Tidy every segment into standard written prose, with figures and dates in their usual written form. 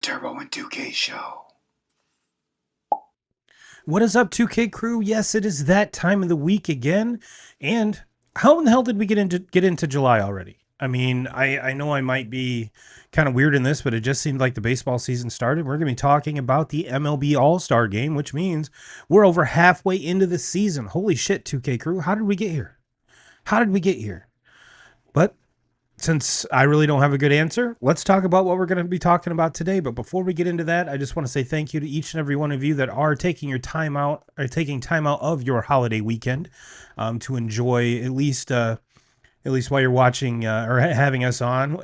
Turbo and 2K show. What is up, 2K crew? Yes, it is that time of the week again. And how in the hell did we get into July already? I mean, I know I might be kind of weird in this, but it just seemed like the baseball season started. We're going to be talking about the MLB All-Star Game, which means we're over halfway into the season. Holy shit, 2K crew. How did we get here? How did we get here? But since I really don't have a good answer, let's talk about what we're going to be talking about today. But before we get into that, I just want to say thank you to each and every one of you that are taking your time out or taking time out of your holiday weekend to enjoy at least while you're watching or having us on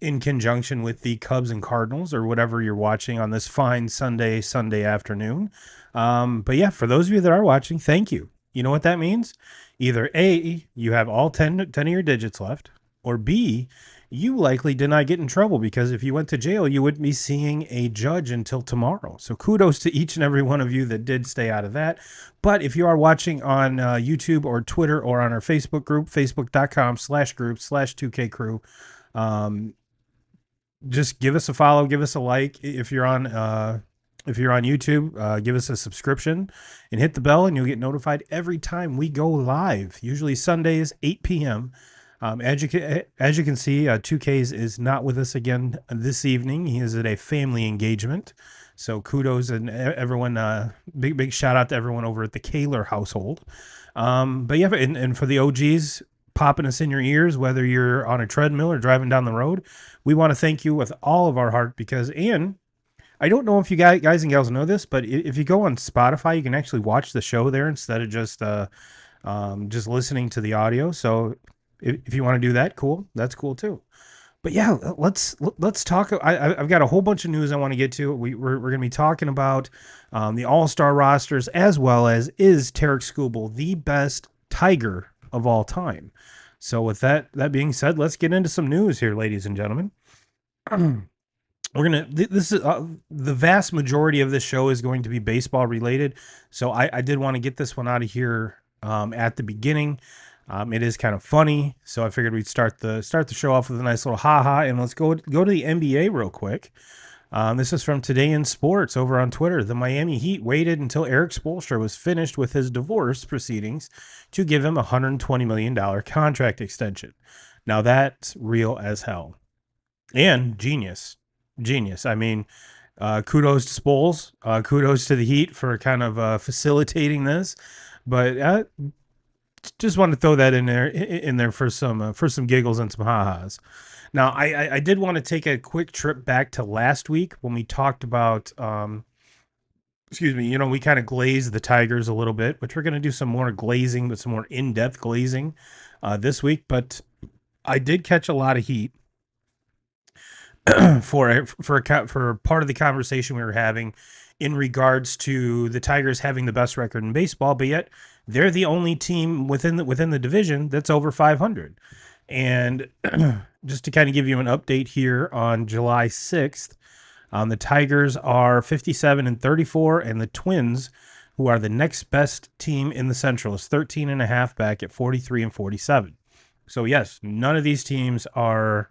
in conjunction with the Cubs and Cardinals or whatever you're watching on this fine Sunday afternoon. But yeah, for those of you that are watching, thank you. You know what that means? Either A, you have all 10 of your digits left, or B, you likely did not get in trouble because if you went to jail, you wouldn't be seeing a judge until tomorrow. So kudos to each and every one of you that did stay out of that. But if you are watching on YouTube or Twitter or on our Facebook group, facebook.com/group/2K crew, just give us a follow, give us a like. If you're on YouTube, give us a subscription and hit the bell, and you'll get notified every time we go live. Usually Sundays, 8 p.m. As you can see, 2Ks is not with us again this evening. He is at a family engagement. So kudos and everyone, big shout out to everyone over at the Kaler household. But yeah, and for the OGs popping us in your ears, whether you're on a treadmill or driving down the road, we want to thank you with all of our heart because, and I don't know if you guys and gals know this, but if you go on Spotify, you can actually watch the show there instead of just listening to the audio. So if you want to do that, cool. That's cool too. But yeah, let's talk. I've got a whole bunch of news I want to get to. We're going to be talking about the All-Star rosters as well as is Tarik Skubal the best Tiger of all time. So with that being said, let's get into some news here, ladies and gentlemen. This is the vast majority of this show is going to be baseball related. So I did want to get this one out of here at the beginning. It is kind of funny, so I figured we'd start the show off with a nice little haha, and let's go to the NBA real quick. This is from Today in Sports over on Twitter. The Miami Heat waited until Erik Spoelstra was finished with his divorce proceedings to give him a $120 million contract extension. Now that's real as hell. And genius. I mean, kudos to Spoels. Kudos to the Heat for kind of facilitating this. But just wanted to throw that in there for some giggles and some ha-has. Now, I did want to take a quick trip back to last week when we talked about, we kind of glazed the Tigers a little bit, which we're going to do some more glazing, but some more in-depth glazing this week. But I did catch a lot of heat for part of the conversation we were having in regards to the Tigers having the best record in baseball, but yet they're the only team within the division that's over 500. And just to kind of give you an update here on July 6th, the Tigers are 57-34, and the Twins, who are the next best team in the Central, is 13.5 back at 43-47. So yes, none of these teams are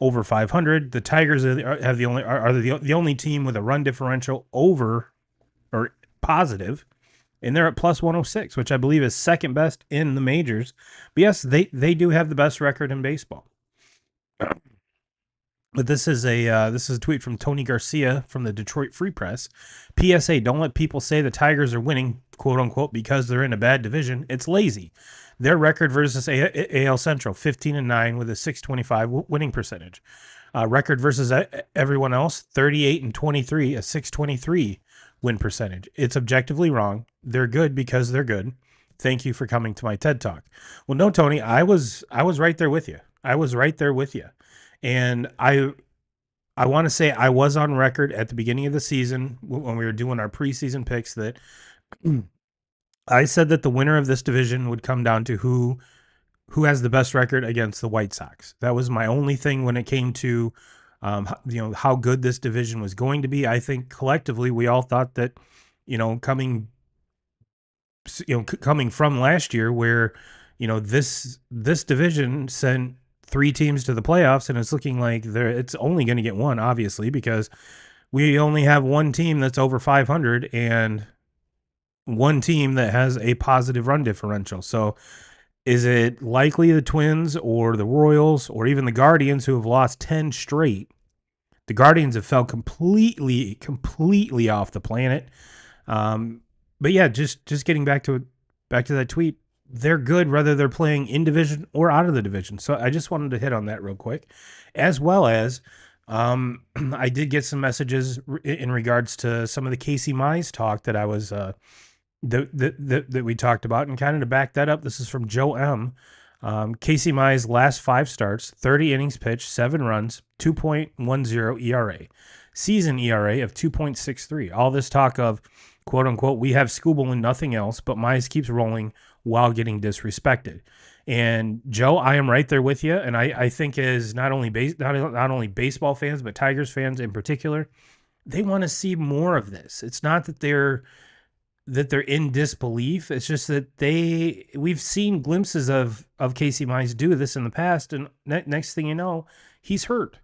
over 500. The Tigers are the only team with a run differential over or positive, and they're at plus 106, which I believe is second best in the majors. But yes, they do have the best record in baseball. But this is a tweet from Tony Garcia from the Detroit Free Press. PSA: Don't let people say the Tigers are winning, quote unquote, because they're in a bad division. It's lazy. Their record versus AL Central, 15-9 with a 625 winning percentage. Record versus everyone else, 38-23, a 623 win percentage. It's objectively wrong. They're good because they're good. Thank you for coming to my TED Talk. Well, no, Tony, I was right there with you. And I want to say I was on record at the beginning of the season when we were doing our preseason picks that I said that the winner of this division would come down to who has the best record against the White Sox. That was my only thing when it came to how good this division was going to be. I think collectively we all thought that coming from last year where this division sent 3 teams to the playoffs, and it's looking like it's only going to get one, obviously, because we only have one team that's over 500 and one team that has a positive run differential. So is it likely the Twins or the Royals or even the Guardians who have lost 10 straight? The Guardians have fell completely off the planet. But yeah, just getting back to that tweet, they're good whether they're playing in division or out of the division. So I just wanted to hit on that real quick, as well as I did get some messages in regards to some of the Casey Mize talk that I was that we talked about, and kind of to back that up, this is from Joe M. Casey Mize last 5 starts, 30 innings pitched, 7 runs, 2.10 ERA, season ERA of 2.63. All this talk of quote unquote, we have Skubal and nothing else, but Mize keeps rolling while getting disrespected. And Joe, I am right there with you, and I think as not only baseball fans but Tigers fans in particular, they want to see more of this. It's not that they're in disbelief. It's just that we've seen glimpses of Casey Mize do this in the past, and next thing you know, he's hurt.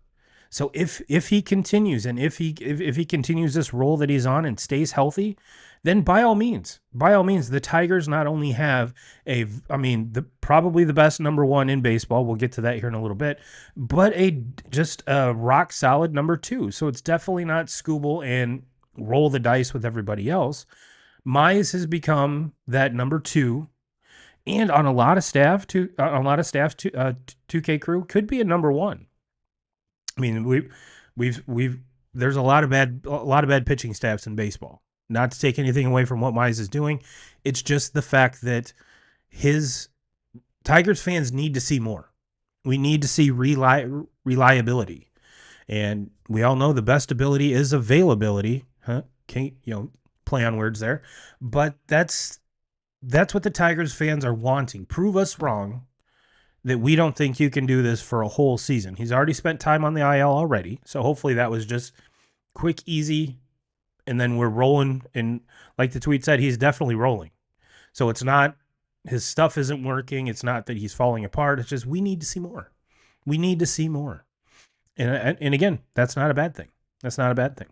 So if he continues, and if he continues this role that he's on and stays healthy, then by all means, the Tigers not only have probably the best number 1 in baseball. We'll get to that here in a little bit, but just a rock solid number 2. So it's definitely not Skubal and roll the dice with everybody else. Mize has become that number 2, and on a lot of staff, 2K crew could be a number 1. I mean, there's a lot of bad pitching staffs in baseball. Not to take anything away from what Mize is doing, it's just the fact that his Tigers fans need to see more. We need to see reliability, and we all know the best ability is availability. Can't play on words there, but that's what the Tigers fans are wanting. Prove us wrong that we don't think you can do this for a whole season. He's already spent time on the IL already, so hopefully that was just quick, easy, and then we're rolling. And like the tweet said, he's definitely rolling. So it's not his stuff isn't working. It's not that he's falling apart. It's just we need to see more. We need to see more. And again, that's not a bad thing. That's not a bad thing.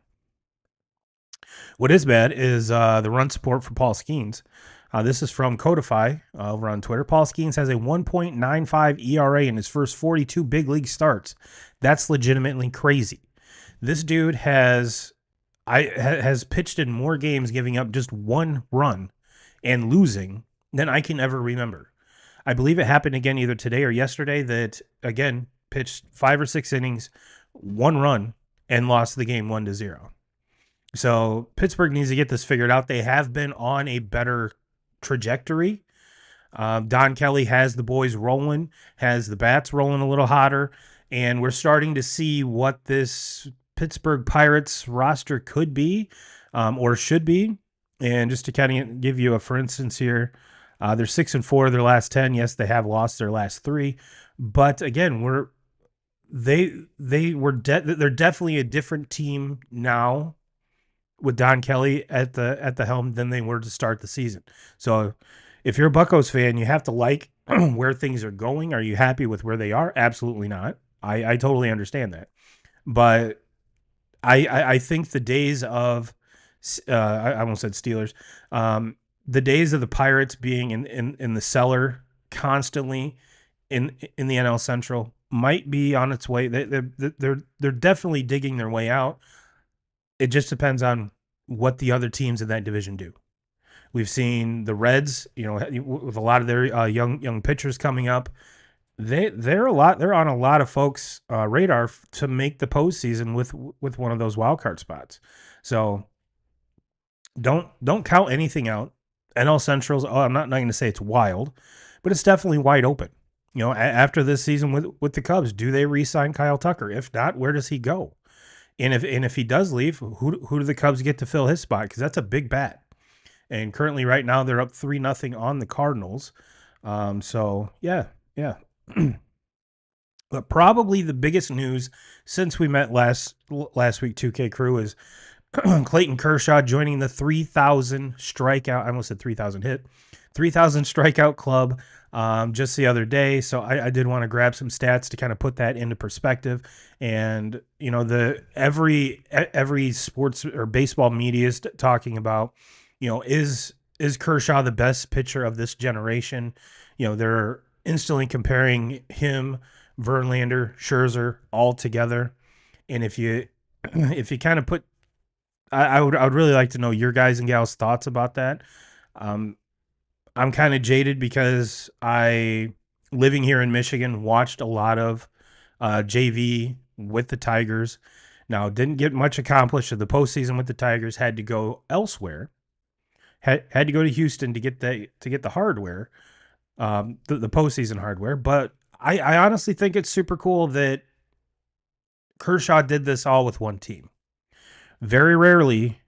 What is bad is the run support for Paul Skeens. This is from Codify over on Twitter. Paul Skeens has a 1.95 ERA in his first 42 big league starts. That's legitimately crazy. This dude has pitched in more games giving up just 1 run and losing than I can ever remember. I believe it happened again either today or yesterday that, again, pitched 5 or 6 innings, 1 run, and lost the game 1-0. So Pittsburgh needs to get this figured out. They have been on a better trajectory. Don Kelly has the boys rolling, has the bats rolling a little hotter, and we're starting to see what this Pittsburgh Pirates roster could be or should be. And just to kind of give you a for instance here, they're 6-4 their last 10. Yes, they have lost their last 3, but again, they're definitely a different team now with Don Kelly at the helm than they were to start the season. So if you're a Buccos fan, you have to like where things are going. Are you happy with where they are? Absolutely not. I totally understand that. But I think the days of I almost said Steelers, the days of the Pirates being in the cellar constantly in the NL Central might be on its way. They're definitely digging their way out. It just depends on what the other teams in that division do. We've seen the Reds, with a lot of their young pitchers coming up. They're on a lot of folks' radar to make the postseason with one of those wild card spots. So don't count anything out. NL Central's. I'm not going to say it's wild, but it's definitely wide open. After this season with the Cubs, do they re-sign Kyle Tucker? If not, where does he go? And if he does leave, who do the Cubs get to fill his spot? Because that's a big bat. And currently, right now, they're up 3-0 on the Cardinals. So yeah. But probably the biggest news since we met last week, 2K crew, is Clayton Kershaw joining the 3,000 strikeout. I almost said 3,000 hit, 3,000 strikeout club just the other day. So I did want to grab some stats to kind of put that into perspective. And you know, the every sports or baseball media is talking about, you know, is Kershaw the best pitcher of this generation? You know, they're instantly comparing him, Verlander, Scherzer all together. And if you if you kind of put I would really like to know your guys and gals thoughts about that. Um, I'm kind of jaded because I, living here in Michigan, watched a lot of JV with the Tigers. Now, didn't get much accomplished in the postseason with the Tigers. Had to go elsewhere. Had to go to Houston to get the hardware, the postseason hardware. But I honestly think it's super cool that Kershaw did this all with one team. Very rarely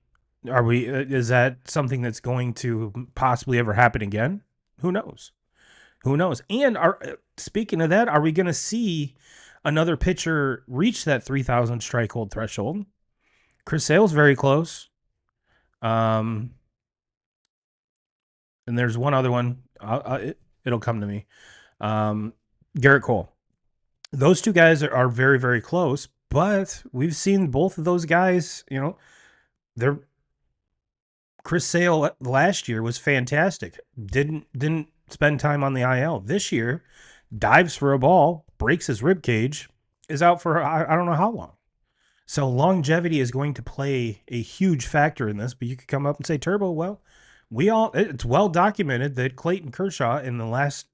are we. Is that something that's going to possibly ever happen again? Who knows? Who knows? And speaking of that, are we going to see another pitcher reach that 3,000 strikehold threshold? Chris Sale's very close. And there's one other one. It'll come to me. Garrett Cole. Those two guys are very, very close, but we've seen both of those guys, you know, they're Chris Sale last year was fantastic. Didn't spend time on the IL. This year, dives for a ball, breaks his rib cage, is out for I don't know how long. So longevity is going to play a huge factor in this. But you could come up and say, Turbo, well, it's well documented that Clayton Kershaw in the last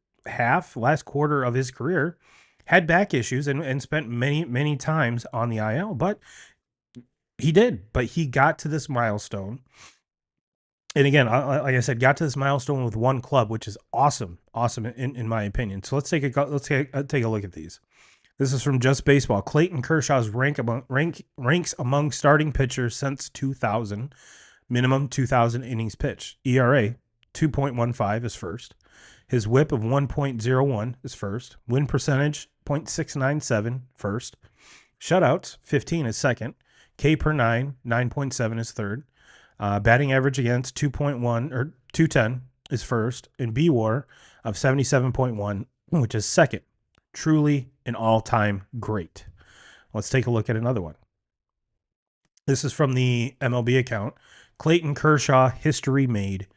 quarter of his career had back issues and spent many times on the IL. But he got to this milestone. And again, like I said, got to this milestone with one club, which is awesome in my opinion. So let's take a look at these. This is from Just Baseball. Clayton Kershaw's ranks among starting pitchers since 2000. Minimum 2,000 innings pitched. ERA 2.15 is first. His WHIP of 1.01 is first. Win percentage 0.697 first. Shutouts 15 is second. K per 9.7 is third. Batting average against 2.1 or 210 is first, and B WAR of 77.1, which is second. Truly an all-time great. Let's take a look at another one. This is from the MLB account. Clayton Kershaw history made.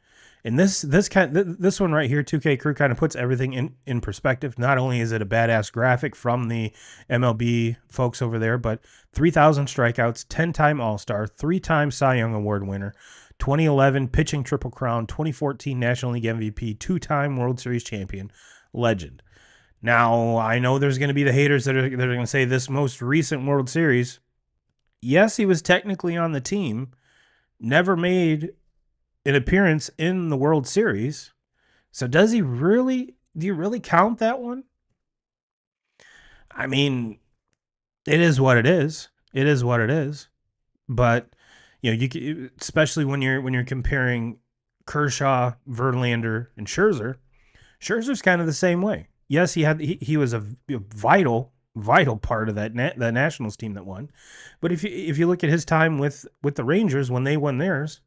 And this one right here, 2K Crew, kind of puts everything in perspective. Not only is it a badass graphic from the MLB folks over there, but 3,000 strikeouts, 10-time All-Star, 3-time Cy Young Award winner, 2011 pitching Triple Crown, 2014 National League MVP, 2-time World Series champion, legend. Now, I know there's going to be the haters that are going to say this most recent World Series, yes, he was technically on the team, never made an appearance in the World Series. So do you really count that one? I mean, it is what it is. It is what it is. But you know, especially when you're comparing Kershaw, Verlander, and Scherzer. Scherzer's kind of the same way. Yes, he was a vital part of that Nationals team that won. But if you look at his time with the Rangers when they won theirs,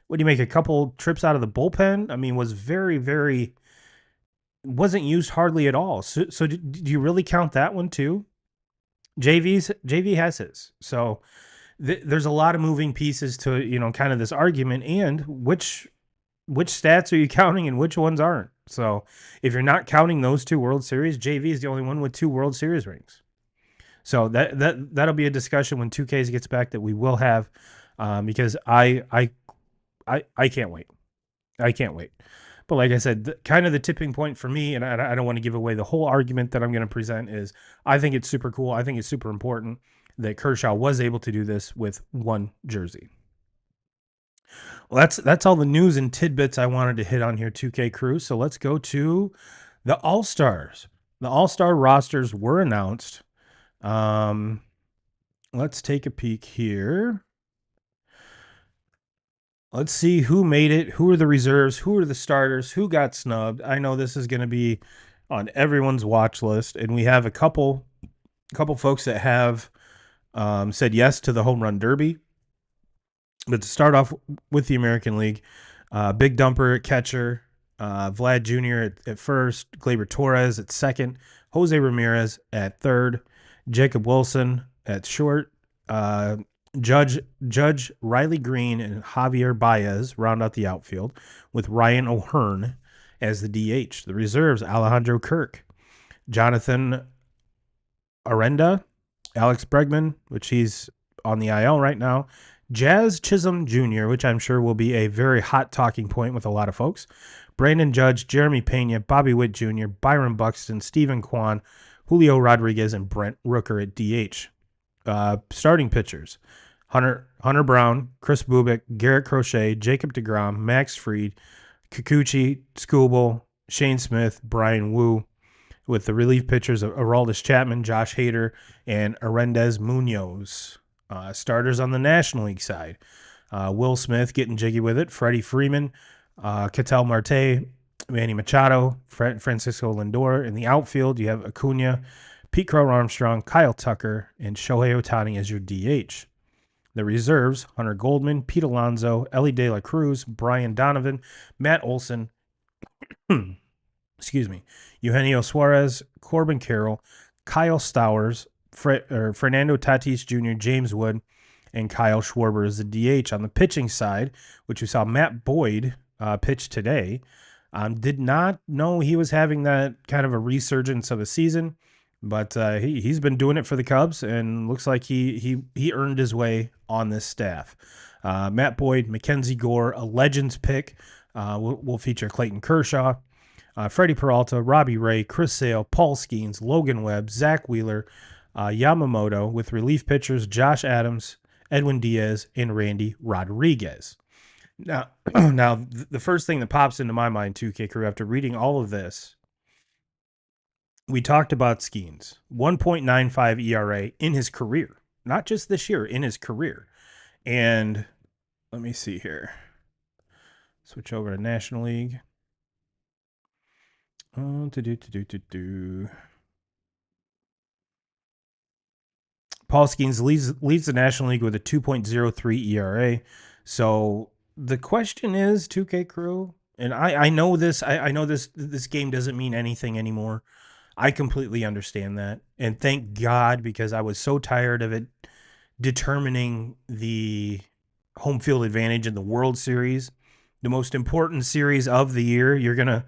what do you make, a couple trips out of the bullpen? I mean, was very wasn't used hardly at all. So do you really count that one too? JV has his. So there's a lot of moving pieces to, you know, kind of this argument, and which stats are you counting and which ones aren't? So if you're not counting those two World Series, JV is the only one with 2 World Series rings. So that'll be a discussion when 2Ks gets back that we will have, because I can't wait. I can't wait. But like I said, kind of the tipping point for me, and I don't want to give away the whole argument that I'm going to present, is I think it's super cool. I think it's super important that Kershaw was able to do this with one jersey. Well, that's all the news and tidbits I wanted to hit on here, 2K Crew. So let's go to the All-Stars. The All-Star rosters were announced. Let's take a peek here. Let's see who made it, who are the reserves, who are the starters, who got snubbed. I know this is going to be on everyone's watch list, and we have a couple folks that have said yes to the Home Run Derby. But to start off with the American League, Big Dumper at catcher, Vlad Jr. at first, Gleyber Torres at second, Jose Ramirez at third, Jacob Wilson at short, uh, Judge Riley Green and Javier Baez round out the outfield, with Ryan O'Hearn as the DH. The reserves: Alejandro Kirk, Jonathan Arenda, Alex Bregman, which he's on the IL right now, Jazz Chisholm Jr., which I'm sure will be a very hot talking point with a lot of folks, Brandon Judge, Jeremy Pena, Bobby Witt Jr., Byron Buxton, Stephen Kwan, Julio Rodriguez, and Brent Rooker at DH. Starting pitchers: Hunter Brown, Chris Bubik, Garrett Crochet, Jacob deGrom, Max Fried, Kikuchi, Skubal, Shane Smith, Brian Wu, with the relief pitchers of Aroldis Chapman, Josh Hader, and Arendez Munoz. Starters on the National League side: Will Smith getting jiggy with it, Freddie Freeman, Ketel Marte, Manny Machado, Francisco Lindor. In the outfield, you have Acuna, Pete Crow Armstrong, Kyle Tucker, and Shohei Ohtani as your DH. The reserves: Hunter Goldman, Pete Alonso, Ellie De La Cruz, Brian Donovan, Matt Olson, Eugenio Suarez, Corbin Carroll, Kyle Stowers, Fernando Tatis Jr., James Wood, and Kyle Schwarber as the DH. On the pitching side, which we saw Matt Boyd pitch today, did not know he was having that kind of a resurgence of a season, but he's been doing it for the Cubs and looks like he earned his way on this staff. Matt Boyd, Mackenzie Gore, a Legends pick. Will feature Clayton Kershaw, Freddie Peralta, Robbie Ray, Chris Sale, Paul Skeens, Logan Webb, Zach Wheeler, Yamamoto, with relief pitchers Josh Adams, Edwin Diaz, and Randy Rodriguez. Now, the first thing that pops into my mind, 2K Crew, after reading all of this, we talked about Skeens, 1.95 ERA in his career, not just this year, in his career. And let me see here. Switch over to National League. Paul Skeens leads the National League with a 2.03 ERA. So the question is, 2K Crew, and I know this. I know this game doesn't mean anything anymore. I completely understand that, and thank God, because I was so tired of it determining the home field advantage in the World Series, the most important series of the year. You're gonna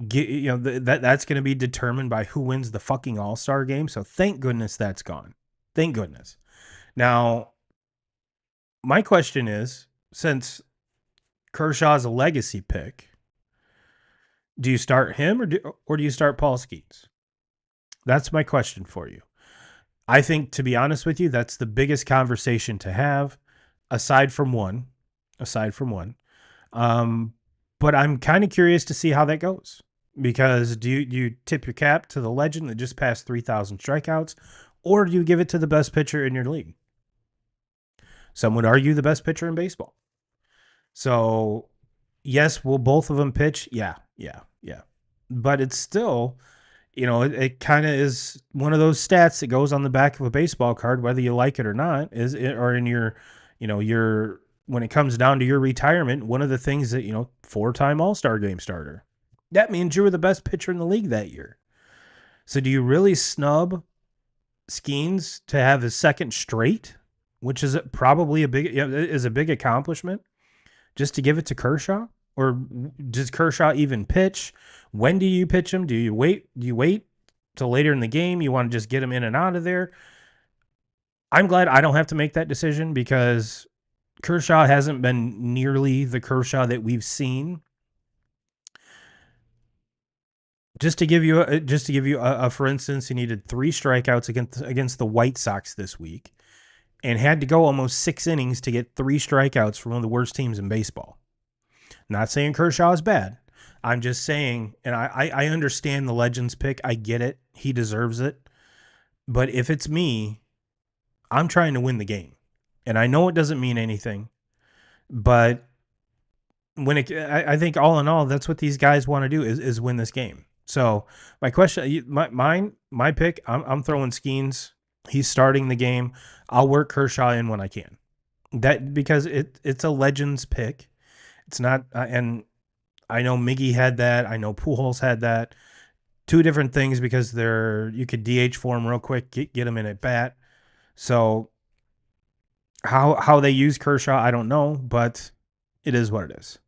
get, that's gonna be determined by who wins the fucking All-Star game. So thank goodness that's gone. Thank goodness. Now, my question is, since Kershaw's a legacy pick, do you start him or do you start Paul Skeens? That's my question for you. I think, to be honest with you, that's the biggest conversation to have, aside from one. But I'm kind of curious to see how that goes, because do you tip your cap to the legend that just passed 3,000 strikeouts, or do you give it to the best pitcher in your league? Some would argue the best pitcher in baseball. So, yes, will both of them pitch? Yeah. But it's still, it kind of is one of those stats that goes on the back of a baseball card, whether you like it or not, or in your, when it comes down to your retirement, one of the things that, 4-time All-Star game starter. That means you were the best pitcher in the league that year. So do you really snub Skeens to have his second straight, which is probably a big accomplishment, just to give it to Kershaw? Or does Kershaw even pitch? When do you pitch him? Do you wait till later in the game? You want to just get him in and out of there? I'm glad I don't have to make that decision, because Kershaw hasn't been nearly the Kershaw that we've seen. Just to give you a for instance, he needed 3 strikeouts against the White Sox this week, and had to go almost 6 innings to get 3 strikeouts from one of the worst teams in baseball. Not saying Kershaw is bad. I'm just saying, and I understand the Legends pick. I get it. He deserves it. But if it's me, I'm trying to win the game. And I know it doesn't mean anything, but I think all in all, that's what these guys want to do is win this game. So my question, my pick, I'm throwing Skeens. He's starting the game. I'll work Kershaw in when I can. That because it's a Legends pick. It's not, and I know Miggy had that. I know Pujols had that. Two different things because you could DH for him real quick, get him in at bat. So how they use Kershaw, I don't know, but it is what it is.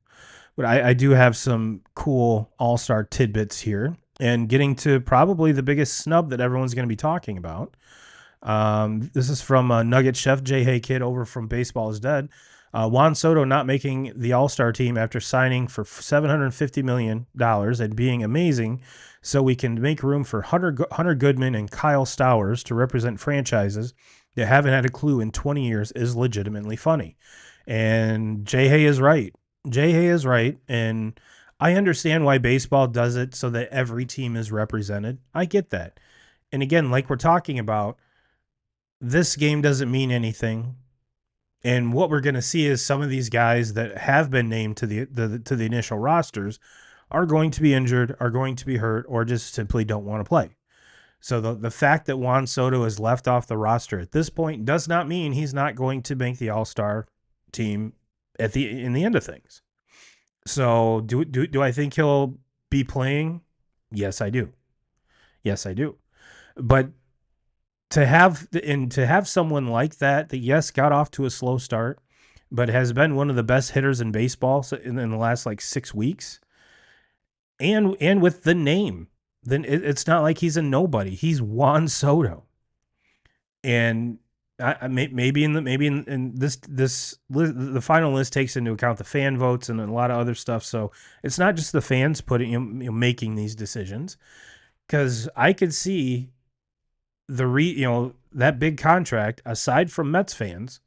But I do have some cool all-star tidbits here, and getting to probably the biggest snub that everyone's going to be talking about. This is from Nugget Chef J. Hay Kid over from Baseball is Dead. Juan Soto not making the All-Star team after signing for $750 million and being amazing so we can make room for Hunter Goodman and Kyle Stowers to represent franchises that haven't had a clue in 20 years is legitimately funny. And J. Hay is right. J. Hay is right. And I understand why baseball does it so that every team is represented. I get that. And again, like we're talking about, this game doesn't mean anything. And what we're going to see is some of these guys that have been named to the initial rosters are going to be injured, are going to be hurt, or just simply don't want to play. So the fact that Juan Soto is left off the roster at this point does not mean he's not going to make the All-Star team in the end of things. So do I think he'll be playing? Yes, I do. Yes, I do. But to have someone like that yes got off to a slow start, but has been one of the best hitters in baseball in the last like 6 weeks, and with the name, then it's not like he's a nobody. He's Juan Soto, and maybe in this list, the final list takes into account the fan votes and a lot of other stuff. So it's not just the fans making these decisions, because I could see that big contract, aside from Mets fans,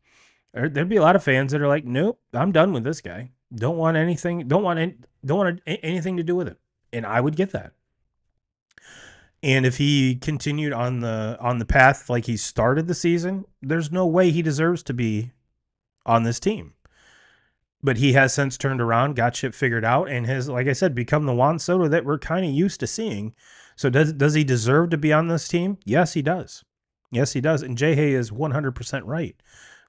there'd be a lot of fans that are like, nope, I'm done with this guy. Don't want anything to do with it. And I would get that. And if he continued on the path like he started the season, there's no way he deserves to be on this team. But he has since turned around, got shit figured out, and has, like I said, become the Juan Soto that we're kind of used to seeing. So does he deserve to be on this team? Yes, he does. Yes, he does. And Jay Hay is 100% right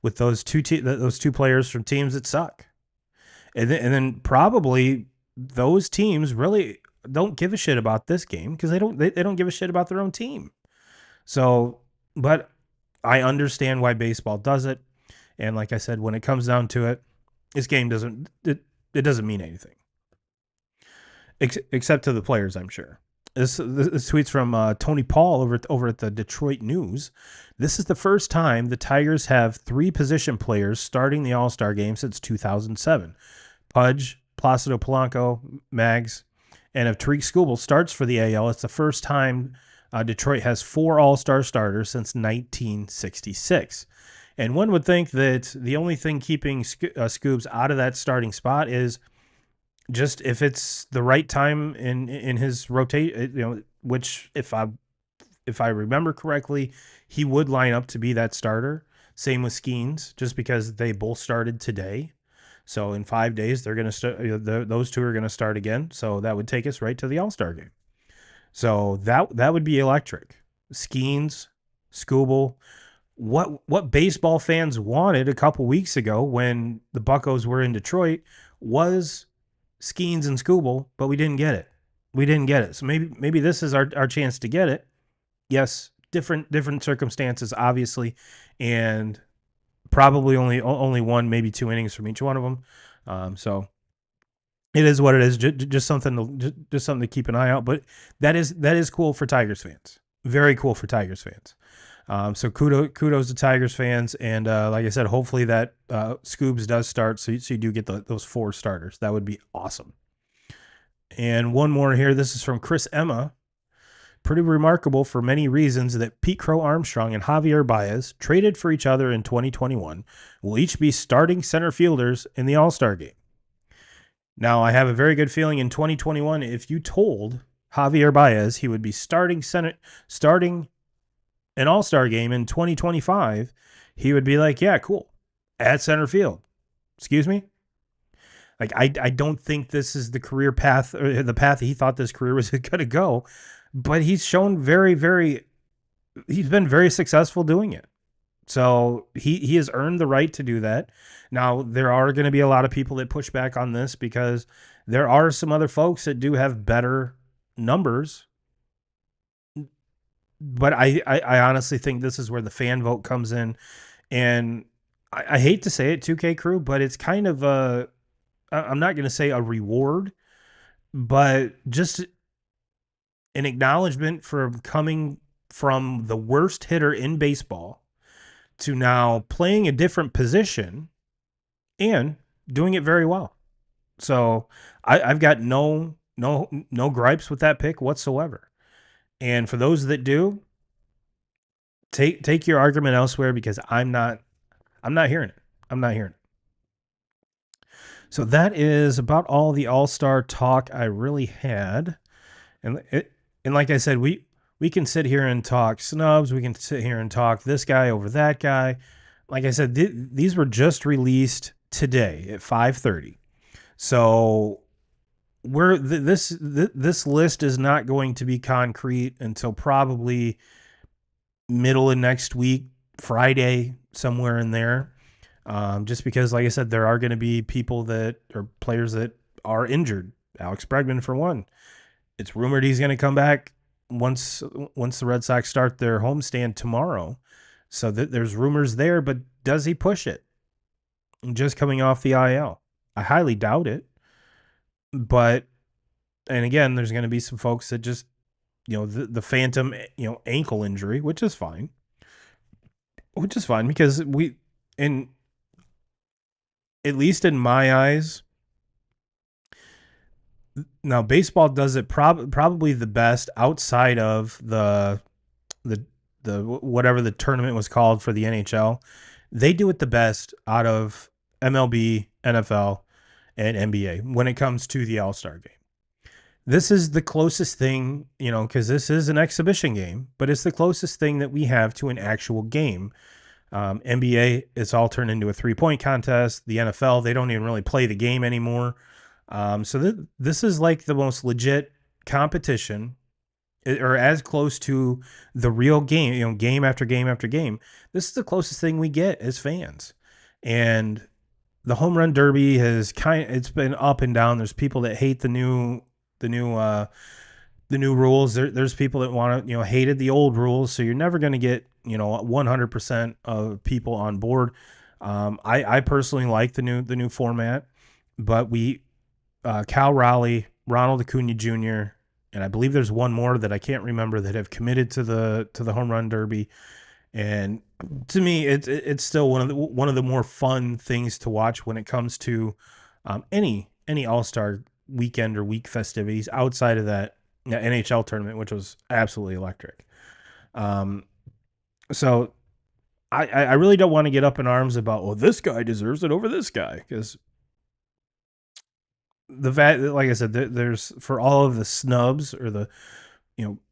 with those two players from teams that suck. And then probably those teams really don't give a shit about this game because they don't give a shit about their own team. So, but I understand why baseball does it. And like I said, when it comes down to it, this game doesn't mean anything, except to the players, I'm sure. This tweet's from Tony Paul over at the Detroit News. This is the first time the Tigers have 3 position players starting the All-Star game since 2007. Pudge, Placido Polanco, Mags, and if Tarik Skubal starts for the AL, it's the first time Detroit has 4 All-Star starters since 1966. And one would think that the only thing keeping Scoobs out of that starting spot is just if it's the right time in his rotation, which if I remember correctly, he would line up to be that starter. Same with Skeens, just because they both started today. So in 5 days, they're going to start. Those two are going to start again. So that would take us right to the All-Star game. So that would be electric. Skeens, Skubal. What baseball fans wanted a couple weeks ago when the Buccos were in Detroit was Skeens and Skubal, but we didn't get it. So maybe this is our chance to get it. Yes, different circumstances, obviously, and probably only 1, maybe 2 innings from each one of them. So it is what it is. Just something to keep an eye out. But that is cool for Tigers fans. Very cool for Tigers fans. So kudos to Tigers fans, and like I said, hopefully that Scoobs does start, so you do get those 4 starters. That would be awesome. And one more here. This is from Chris Emma. Pretty remarkable for many reasons that Pete Crow Armstrong and Javier Baez, traded for each other in 2021, will each be starting center fielders in the All-Star game. Now, I have a very good feeling in 2021, if you told Javier Baez he would be starting an All-Star game in 2025, he would be like, yeah, cool, at center field. Excuse me? Like, I don't think this is the career path, or the path he thought this career was going to go, but he's shown he's been very successful doing it. So he has earned the right to do that. Now there are going to be a lot of people that push back on this because there are some other folks that do have better numbers. But I honestly think this is where the fan vote comes in, and I hate to say it, 2K crew, but it's kind of a, I'm not going to say a reward, but just an acknowledgement for coming from the worst hitter in baseball to now playing a different position and doing it very well. So I've got no gripes with that pick whatsoever. And for those that do, take your argument elsewhere because I'm not hearing it. I'm not hearing it. So that is about all the All-Star talk I really had. And like I said, we can sit here and talk snubs. We can sit here and talk this guy over that guy. Like I said, these were just released today at 5:30. So this list is not going to be concrete until probably middle of next week, Friday, somewhere in there. Just because, like I said, there are going to be people that are players that are injured. Alex Bregman, for one. It's rumored he's going to come back once the Red Sox start their homestand tomorrow. So there's rumors there, but does he push it? Just coming off the IL, I highly doubt it. But and again, there's going to be some folks that just the phantom ankle injury, which is fine, because in at least in my eyes, now baseball does it probably the best outside of the the whatever the tournament was called for the NHL. They do it the best out of MLB, NFL, and NBA when it comes to the All-Star game. This is the closest thing, because this is an exhibition game, but it's the closest thing that we have to an actual game. NBA, it's all turned into a 3-point contest. The NFL, they don't even really play the game anymore. So this is like the most legit competition, or as close to the real game, game after game after game. This is the closest thing we get as fans. And the home run derby it's been up and down. There's people that hate the new rules. There's people that want to, hated the old rules. So you're never going to get, 100% of people on board. I personally like the new format, but Cal Raleigh, Ronald Acuna Jr., and I believe there's one more that I can't remember that have committed to the home run derby. And to me, it's still one of the more fun things to watch when it comes to any All-Star weekend or week festivities outside of that NHL tournament, which was absolutely electric. So I really don't want to get up in arms about, well, this guy deserves it over this guy, because like I said, there's, for all of the snubs, or the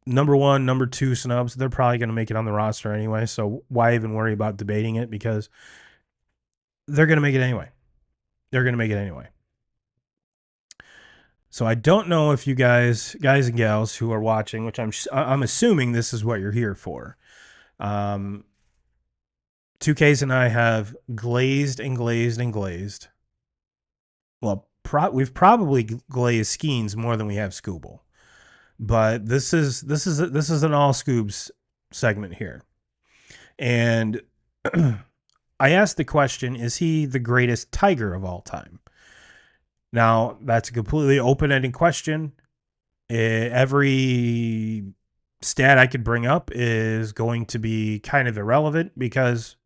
number one, number two snubs, they're probably going to make it on the roster anyway. So why even worry about debating it? Because they're going to make it anyway. They're going to make it anyway. So I don't know if you guys and gals who are watching, which I'm assuming this is what you're here for. 2Ks and I have glazed and glazed and glazed. Well, we've probably glazed Skeens more than we have Skubal. But this is an all Scoobs segment here. And I asked the question, is he the greatest Tiger of all time? Now, that's a completely open-ended question. Every stat I could bring up is going to be kind of irrelevant because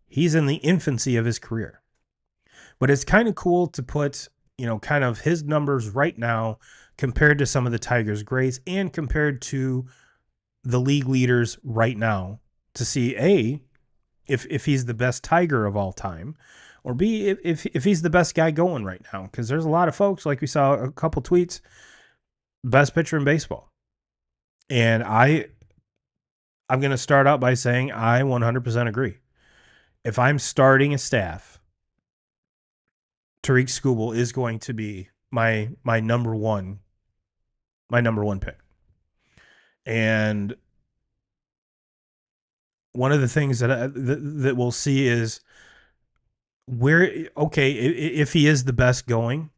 he's in the infancy of his career. But it's kind of cool to put, kind of his numbers right now compared to some of the Tigers' greats and compared to the league leaders right now, to see A, if he's the best Tiger of all time, or B, if he's the best guy going right now. Because there's a lot of folks, like we saw a couple tweets, best pitcher in baseball. And I'm going to start out by saying I 100% agree. If I'm starting a staff, Tarik Skubal is going to be my number one pick. And one of the things that we'll see is where, okay, if he is the best going,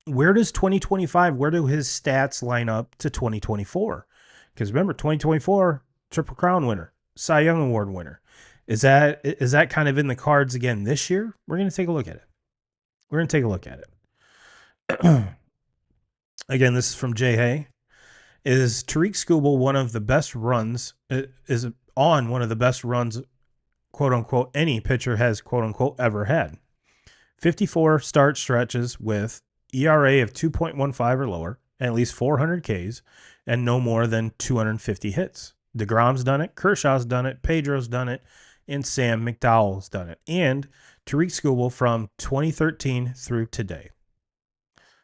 where does 2025, where do his stats line up to 2024? Because remember, 2024 Triple Crown winner, Cy Young Award winner. Is that kind of in the cards again this year? We're going to take a look at it. Again, this is from Jay Hay. Is Tarik Skubal one of the best runs? Is on one of the best runs, quote unquote, any pitcher has, quote unquote, ever had. 54 start stretches with ERA of 2.15 or lower, and at least 400 Ks, and no more than 250 hits. DeGrom's done it, Kershaw's done it, Pedro's done it, and Sam McDowell's done it. And Tarik Skubal from 2013 through today.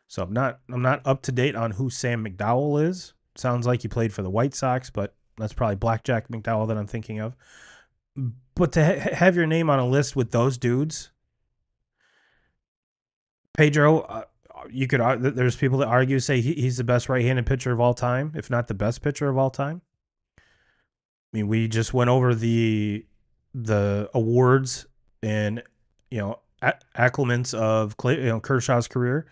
So I'm not up to date on who Sam McDowell is. Sounds like he played for the White Sox, but that's probably Blackjack McDowell that I'm thinking of. But to have your name on a list with those dudes, Pedro, you could. There's people that argue, say he's the best right-handed pitcher of all time, if not the best pitcher of all time. I mean, we just went over the awards and acclimants of Kershaw's career.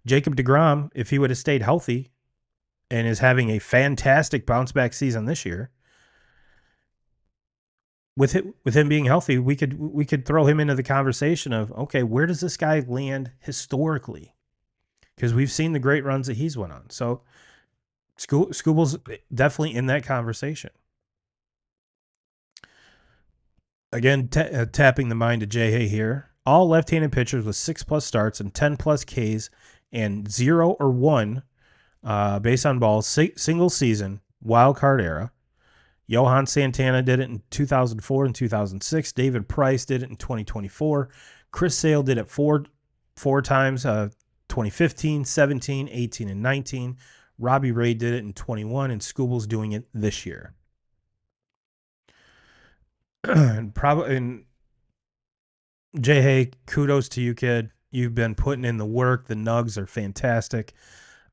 Jacob DeGrom, if he would have stayed healthy, and is having a fantastic bounce back season this year. With him being healthy, we could throw him into the conversation of, okay, where does this guy land historically? Because we've seen the great runs that he's went on. So Skubal's definitely in that conversation. Again, tapping the mind of Jay Hay here. All left-handed pitchers with 6+ starts and 10+ Ks and 0 or 1 base on balls, single season, wild card era. Johan Santana did it in 2004 and 2006. David Price did it in 2024. Chris Sale did it four times, 2015, 17, 18, and 19. Robbie Ray did it in 21, and Skubal's doing it this year. And Jay Hay, kudos to you, kid. You've been putting in the work. The nugs are fantastic.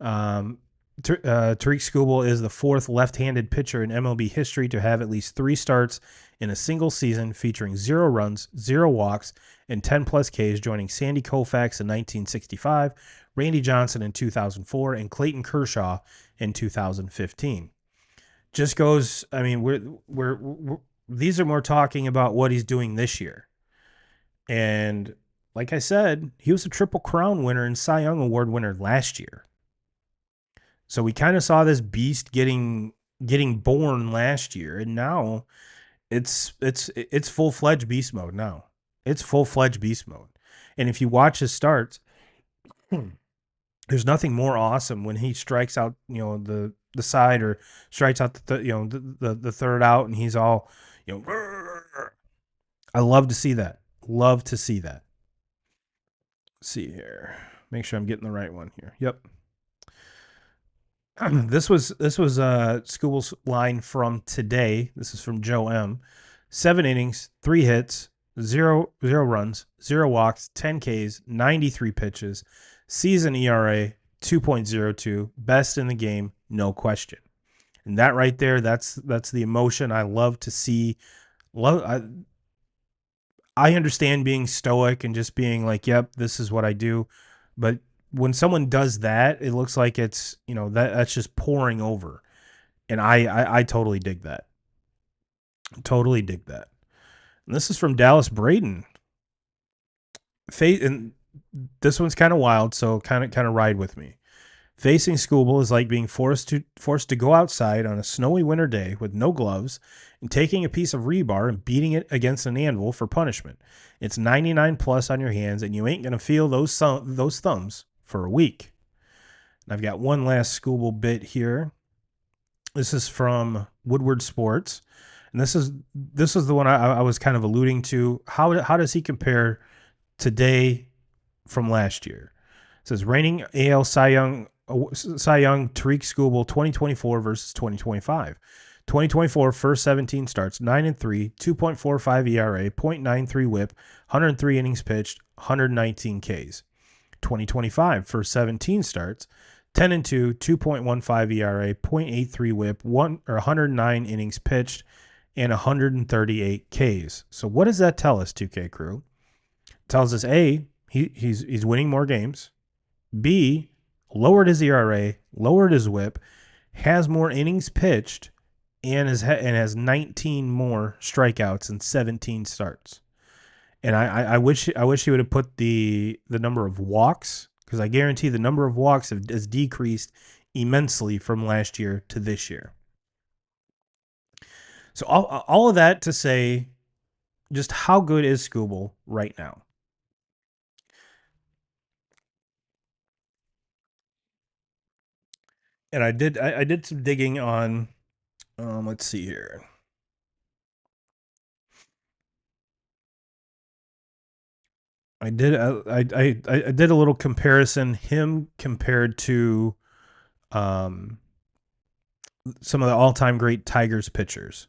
Tarik Skubal is the 4th left-handed pitcher in MLB history to have at least 3 starts in a single season featuring 0 runs, 0 walks, and 10+ Ks, joining Sandy Koufax in 1965, Randy Johnson in 2004, and Clayton Kershaw in 2015. Just goes, I mean, we're these are more talking about what he's doing this year. And like I said, he was a Triple Crown winner and Cy Young Award winner last year. So we kind of saw this beast getting born last year, and now it's full-fledged beast mode now. It's full-fledged beast mode. And if you watch his starts, there's nothing more awesome when he strikes out, the side, or strikes out the third out, and he's all, I love to see that. Love to see that. Let's see here. Make sure I'm getting the right one here. Yep. This was Skubal's line from today. This is from Joe M. 7 innings, 3 hits, 0 runs, 0 walks, 10 Ks, 93 pitches, season ERA 2.02, best in the game, no question. And that right there, that's the emotion I love to see. I understand being stoic and just being like, yep, this is what I do. But when someone does that, it looks like it's, that's just pouring over. And I totally dig that. Totally dig that. And this is from Dallas Braden. And this one's kind of wild, so kind of ride with me. Facing Skubal is like being forced to go outside on a snowy winter day with no gloves and taking a piece of rebar and beating it against an anvil for punishment. It's 99 plus on your hands, and you ain't gonna feel those thumbs for a week. And I've got one last Skubal bit here. This is from Woodward Sports, and this is the one I was kind of alluding to. How does he compare today from last year? It says reigning AL Cy Young Tarik Skubal 2024 versus 2025. 2024 first 17 starts, 9-3, 2.45 ERA, 0.93 WHIP, 103 innings pitched, 119 Ks. 2025 first 17 starts, 10-2, 2.15 ERA, 0.83 WHIP, 109 innings pitched, and 138 Ks. So what does that tell us, 2K crew? It tells us A, he's winning more games. B, lowered his ERA, lowered his WHIP, has more innings pitched, and has 19 more strikeouts and 17 starts. And I wish he would have put the number of walks, because I guarantee the number of walks has decreased immensely from last year to this year. So all of that to say, just how good is Skubal right now? And I did some digging on. Let's see here. I did a little comparison, him compared to some of the all-time great Tigers pitchers.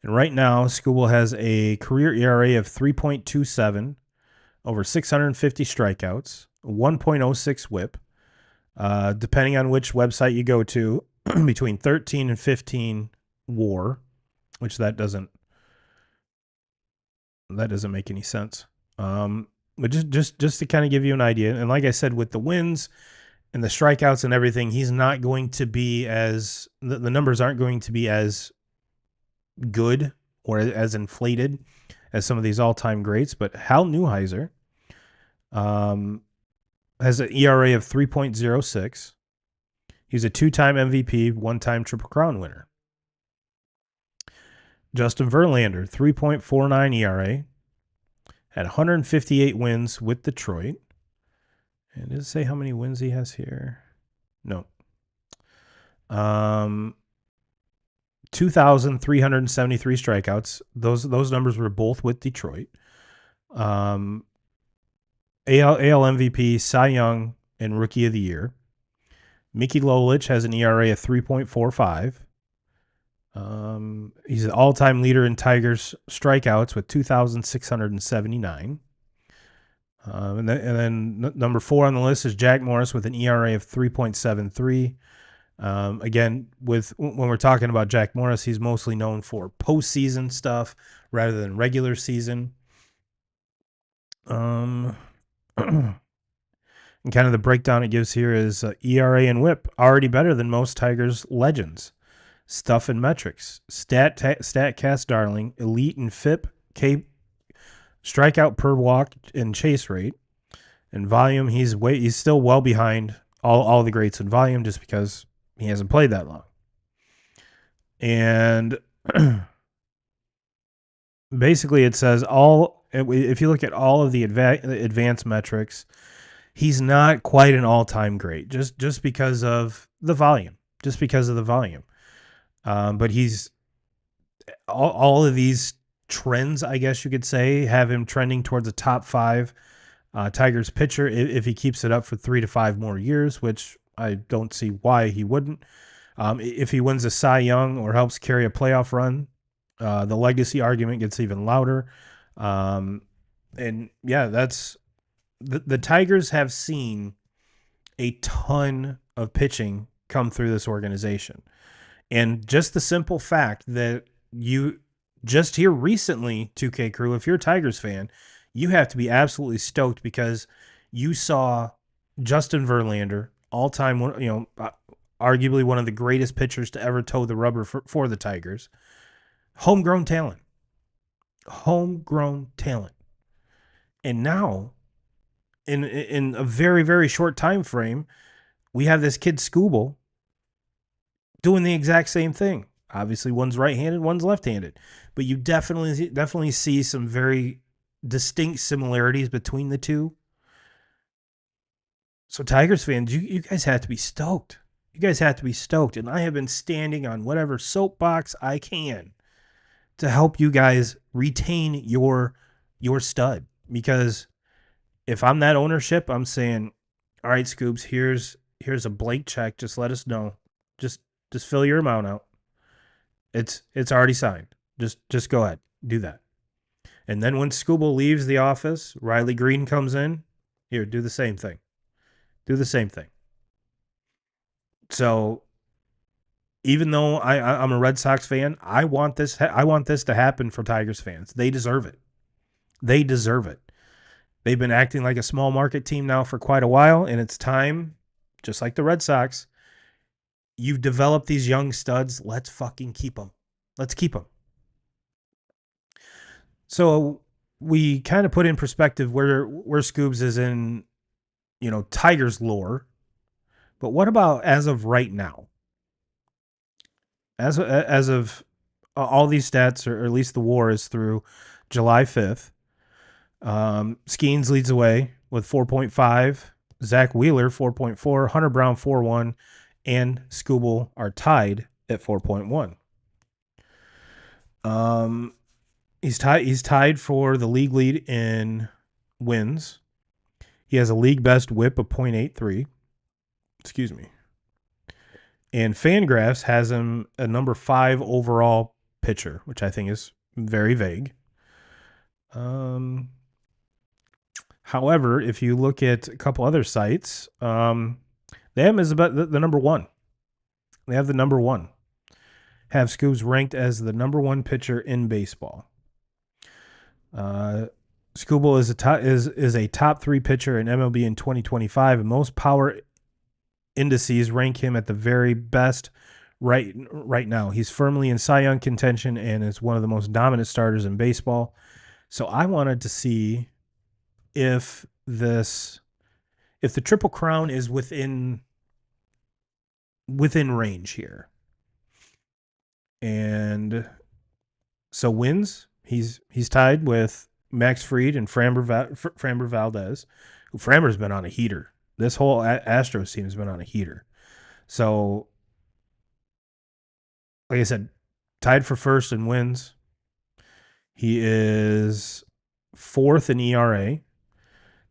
And right now, Skubal has a career ERA of 3.27, over 650 strikeouts, 1.06 WHIP. Depending on which website you go to, between 13 and 15 WAR, which that doesn't make any sense. But just to kind of give you an idea, and like I said, with the wins and the strikeouts and everything, he's not going to be as the numbers aren't going to be as good or as inflated as some of these all-time greats. But Hal Neuheiser has an ERA of 3.06. He's a 2-time MVP, 1-time Triple Crown winner. Justin Verlander, 3.49 ERA, had 158 wins with Detroit. And does it say how many wins he has here? No. 2,373 strikeouts. Those numbers were both with Detroit. AL MVP, Cy Young, and Rookie of the Year. Mickey Lolich has an ERA of 3.45. He's an all-time leader in Tigers strikeouts with 2,679. And then number 4 on the list is Jack Morris with an ERA of 3.73. Again, when we're talking about Jack Morris, he's mostly known for postseason stuff rather than regular season. And kind of the breakdown it gives here is ERA and WHIP already better than most Tigers legends. Stuff and metrics, StatCast darling, elite in FIP, K, strikeout per walk, and chase rate. And volume, he's still well behind all the greats in volume just because he hasn't played that long. And basically it says if you look at all of the advanced metrics, he's not quite an all-time great just because of the volume. But he's all of these trends, I guess you could say, have him trending towards a top 5 Tigers pitcher if he keeps it up for 3 to 5 more years, which I don't see why he wouldn't. If he wins a Cy Young or helps carry a playoff run, the legacy argument gets even louder. And yeah, that's the Tigers have seen a ton of pitching come through this organization. And just the simple fact that you just here recently, 2K crew, if you're a Tigers fan, you have to be absolutely stoked because you saw Justin Verlander, all-time, arguably one of the greatest pitchers to ever toe the rubber for the Tigers. Homegrown talent. And now, in a very, very short time frame, we have this kid Skubal doing the exact same thing. Obviously, one's right-handed, one's left-handed. But you definitely see some very distinct similarities between the two. So Tigers fans, you guys have to be stoked. And I have been standing on whatever soapbox I can to help you guys retain your stud. Because if I'm that ownership, I'm saying, all right, Scoobs, here's a blank check. Just let us know. Just fill your amount out. It's already signed. Just go ahead. Do that. And then when Skubal leaves the office, Riley Green comes in. Here, do the same thing. So even though I'm a Red Sox fan, I want this to happen for Tigers fans. They deserve it. They deserve it. They've been acting like a small market team now for quite a while, and it's time, just like the Red Sox, you've developed these young studs. Let's fucking keep them. Let's keep them. So we kind of put in perspective where Scoobs is in, Tigers lore. But what about as of right now? As of all these stats, or at least the WAR is through July 5th. Skeens leads away with 4.5. Zach Wheeler 4.4. Hunter Brown 4.1, and Skubal are tied at 4.1. He's tied for the league lead in wins. He has a league best WHIP of .83. Excuse me. And Fangraphs has him a number 5 overall pitcher, which I think is very vague. However, if you look at a couple other sites, they have him as about the number 1. They have the number 1. Have Scoobs ranked as the number 1 pitcher in baseball. Skubal is a top 3 pitcher in MLB in 2025, and most power indices rank him at the very best right now. He's firmly in Cy Young contention and is one of the most dominant starters in baseball. So I wanted to see if the Triple Crown is within range here. And so wins, he's tied with Max Fried and Framber Valdez. Framber's been on a heater. This whole Astros team has been on a heater. So, like I said, tied for first in wins. He is 4th in ERA.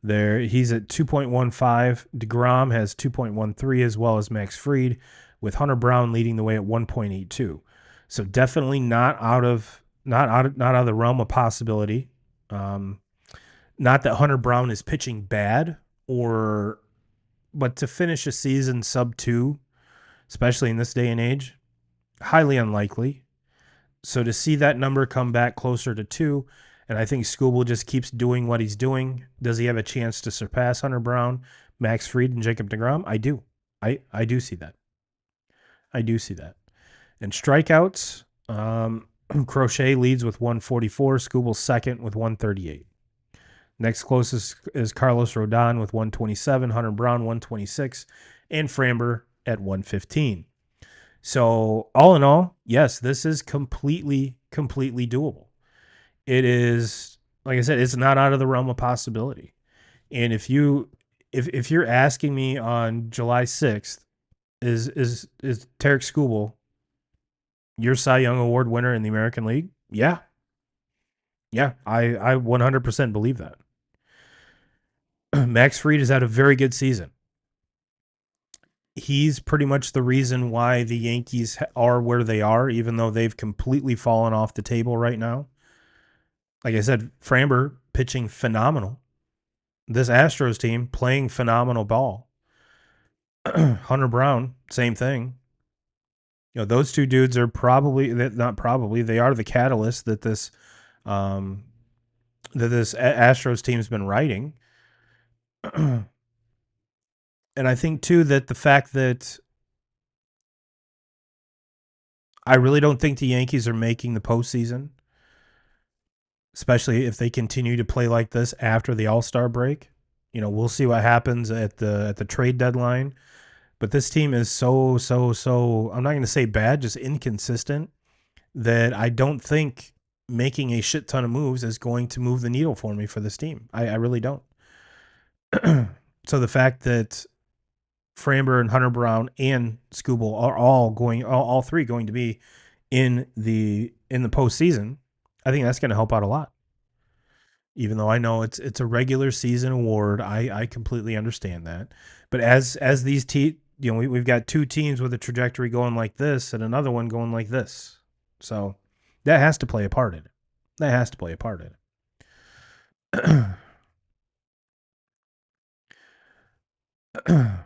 There, he's at 2.15. DeGrom has 2.13, as well as Max Fried, with Hunter Brown leading the way at 1.82. So definitely not out of the realm of possibility. Not that Hunter Brown is pitching bad, but to finish a season sub 2, especially in this day and age, highly unlikely. So to see that number come back closer to 2, and I think Skubal just keeps doing what he's doing. Does he have a chance to surpass Hunter Brown, Max Fried, and Jacob deGrom? I do. I do see that. I do see that. And strikeouts, Crochet leads with 144. Skubal second with 138. Next closest is Carlos Rodon with 127. Hunter Brown 126. And Framber at 115. So all in all, yes, this is completely doable. It is, like I said, it's not out of the realm of possibility. And if you're asking me on July 6th, is Tarik Skubal your Cy Young Award winner in the American League? Yeah. Yeah, I 100% believe that. Max Fried has had a very good season. He's pretty much the reason why the Yankees are where they are, even though they've completely fallen off the table right now. Like I said, Framber pitching phenomenal. This Astros team playing phenomenal ball. Hunter Brown, same thing. Those two dudes are they are the catalyst that this Astros team's been riding. And I think too that the fact that I really don't think the Yankees are making the postseason, especially if they continue to play like this after the All-Star break. We'll see what happens at the trade deadline. But this team is so, I'm not going to say bad, just inconsistent, that I don't think making a shit ton of moves is going to move the needle for me for this team. I really don't. So the fact that Framber and Hunter Brown and Skubal are all three going to be in the postseason, I think that's going to help out a lot. Even though I know it's a regular season award, I completely understand that. But as these we've got 2 teams with a trajectory going like this and another one going like this. So that has to play a part in it.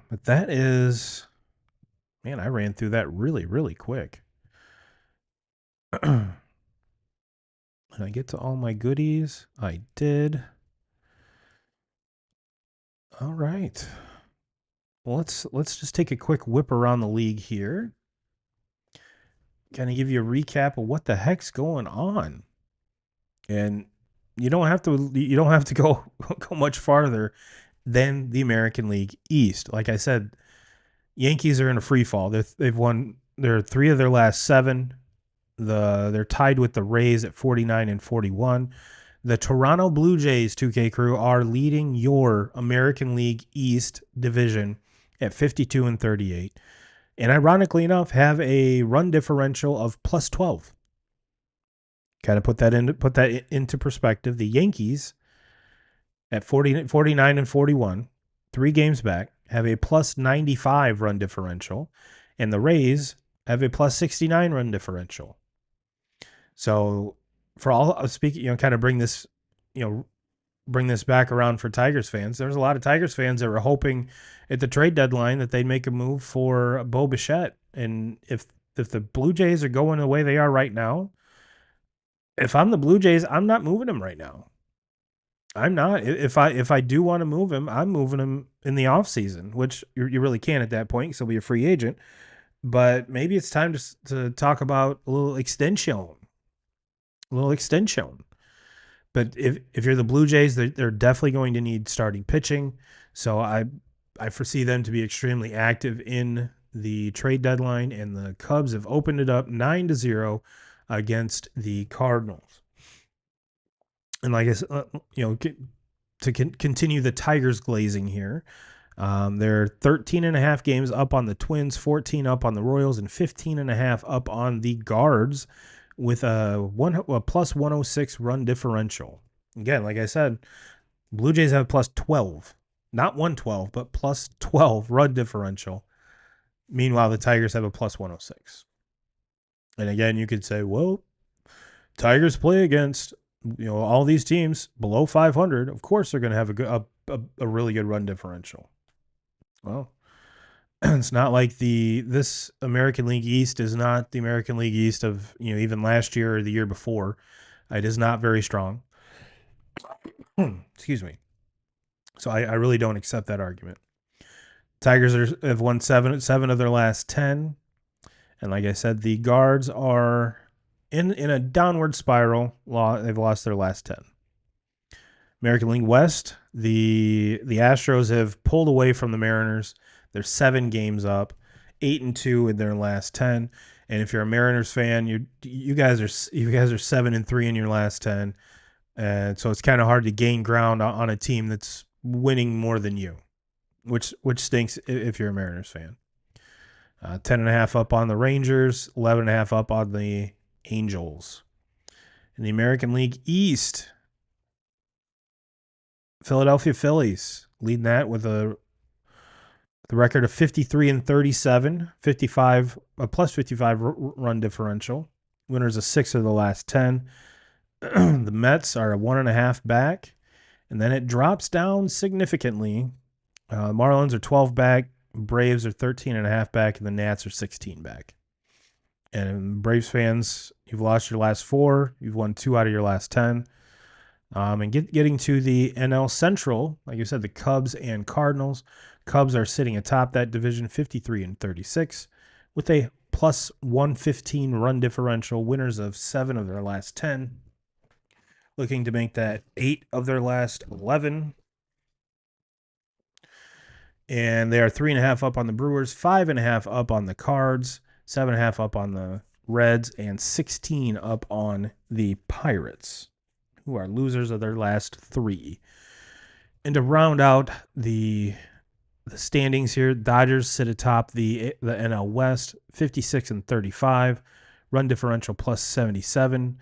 But that is, Man, I ran through that really, really quick. Did I get to all my goodies? I did. All right. Well, let's just take a quick whip around the league here. Kind of give you a recap of what the heck's going on. And you don't have to go go much farther than the American League East. Like I said, Yankees are in a free fall. They've won their 3 of their last 7. They're tied with the Rays at 49 and 41. The Toronto Blue Jays 2K crew are leading your American League East division at 52 and 38. And ironically enough, have a run differential of plus 12. Kind of put that into perspective. The Yankees at 49 and 41, 3 games back, have a plus 95 run differential, and the Rays have a plus 69 run differential. So for all speaking, kind of bring this back around for Tigers fans. There's a lot of Tigers fans that were hoping at the trade deadline that they'd make a move for Bo Bichette. And if the Blue Jays are going the way they are right now, if I'm the Blue Jays, I'm not moving him right now. I'm not. If I do want to move him, I'm moving him in the offseason, which you really can't at that point because he'll be a free agent. But maybe it's time to talk about a little extension. But if you're the Blue Jays, they're definitely going to need starting pitching. So I foresee them to be extremely active in the trade deadline, and the Cubs have opened it up 9-0 against the Cardinals. And like I said, to continue the Tigers glazing here, they're 13.5 games up on the Twins, 14 up on the Royals, and 15.5 up on the Guards, with a plus 106 run differential. Again, like I said, Blue Jays have plus 12, not 112, but plus 12 run differential. Meanwhile, the Tigers have a plus 106. And again, you could say, well, Tigers play against all these teams below 500. Of course, they're going to have a really good run differential. Well, it's not like this American League East is not the American League East of even last year or the year before. It is not very strong. Excuse me. So I really don't accept that argument. Tigers have won 7 of their last 10, and like I said, the Guards are in a downward spiral. They've lost their last 10. American League West, the Astros have pulled away from the Mariners. They're 7 games up, 8-2 in their last 10. And if you're a Mariners fan, you guys are 7-3 in your last 10. And so it's kind of hard to gain ground on a team that's winning more than you, which stinks if you're a Mariners fan. 10.5 up on the Rangers, 11.5 up on the Angels. In the American League East, Philadelphia Phillies leading that with the record of 53 and 37, 55 plus 55 run differential. Winners of 6 of the last 10. The Mets are a 1.5 back, and then it drops down significantly. Marlins are 12 back, Braves are 13.5 back, and the Nats are 16 back. And Braves fans, you've lost your last 4. You've won 2 out of your last 10. And getting to the NL Central, like you said, the Cubs and Cardinals. Cubs are sitting atop that division, 53 and 36, with a plus 115 run differential. Winners of 7 of their last 10, looking to make that 8 of their last 11. And they are 3.5 up on the Brewers, 5.5 up on the Cards, 7.5 up on the Reds, and 16 up on the Pirates, who are losers of their last 3. And to round out the standings here, Dodgers sit atop the NL West, 56 and 35, run differential plus 77.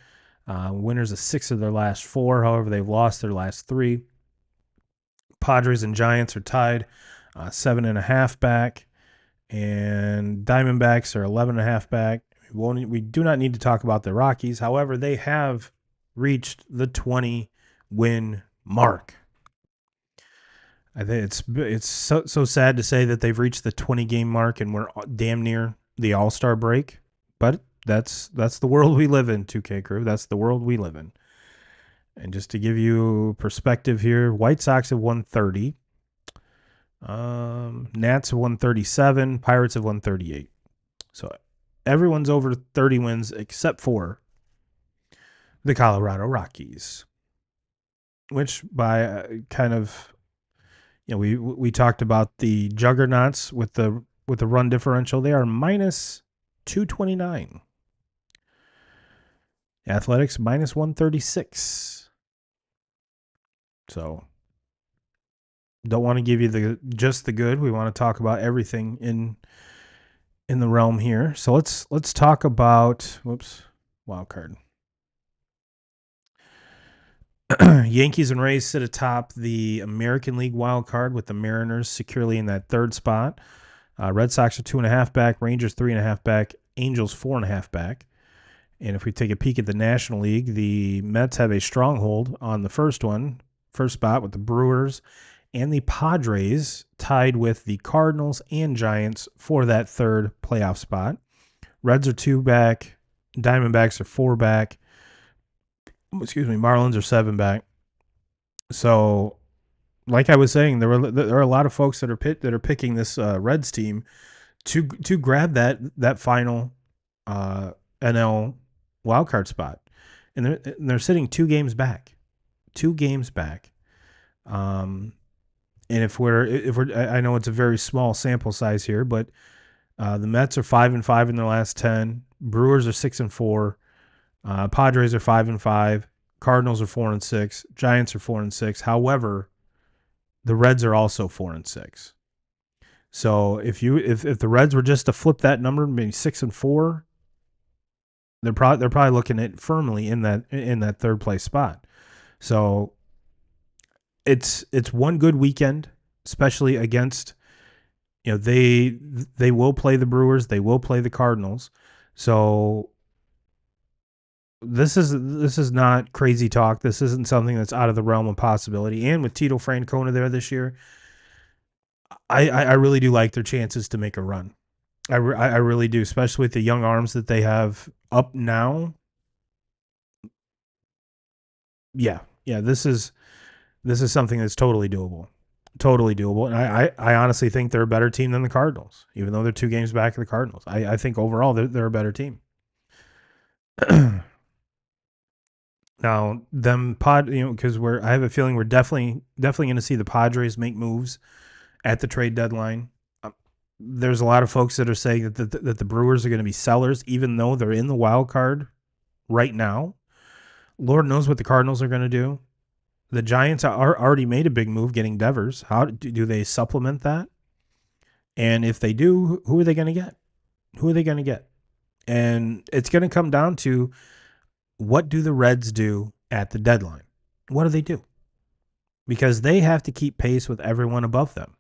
Winners of 6 of their last 4. However, they've lost their last 3. Padres and Giants are tied, 7.5 back, and Diamondbacks are 11.5 back. We do not need to talk about the Rockies. However, they have reached the 20 win mark. I think it's so sad to say that they've reached the 20 game mark and we're damn near the All-Star break, but that's the world we live in, 2K Crew. That's the world we live in. And just to give you perspective here, White Sox have won 30, Nats have won 37, Pirates have won 38. So everyone's over 30 wins except for the Colorado Rockies, which by kind of, we talked about the juggernauts with the run differential. They are minus 229. Athletics minus 136. So don't want to give you just the good. We want to talk about everything in the realm here. So let's talk about wild card. Yankees and Rays sit atop the American League wild card with the Mariners securely in that third spot. Red Sox are 2.5 back, Rangers 3.5 back, Angels 4.5 back. And if we take a peek at the National League, the Mets have a stronghold on the first spot with the Brewers and the Padres tied with the Cardinals and Giants for that third playoff spot. Reds are 2 back, Diamondbacks are 4 back. Marlins are 7 back. So, like I was saying, there are a lot of folks that are picking this Reds team to grab that final NL wildcard spot, and they're sitting 2 games back. And if we're I know it's a very small sample size here, but the Mets are 5-5 in their last 10. Brewers are 6-4. Padres are 5-5. Cardinals are 4-6. Giants are 4-6. However, the Reds are also 4-6. So if the Reds were just to flip that number, maybe 6-4, they're probably looking at firmly in that third place spot. So it's one good weekend, especially against, they will play the Brewers, they will play the Cardinals. So this is not crazy talk. This isn't something that's out of the realm of possibility. And with Tito Francona there this year, I really do like their chances to make a run. I really do, especially with the young arms that they have up now. Yeah, this is something that's totally doable. And I honestly think they're a better team than the Cardinals, even though they're 2 games back of the Cardinals. I think overall they're a better team. Now, because I have a feeling we're definitely going to see the Padres make moves at the trade deadline. There's a lot of folks that are saying that the Brewers are going to be sellers, even though they're in the wild card right now. Lord knows what the Cardinals are going to do. The Giants are already made a big move getting Devers. How do they supplement that? And if they do, who are they going to get? And it's going to come down to, what do the Reds do at the deadline? What do they do? Because they have to keep pace with everyone above them.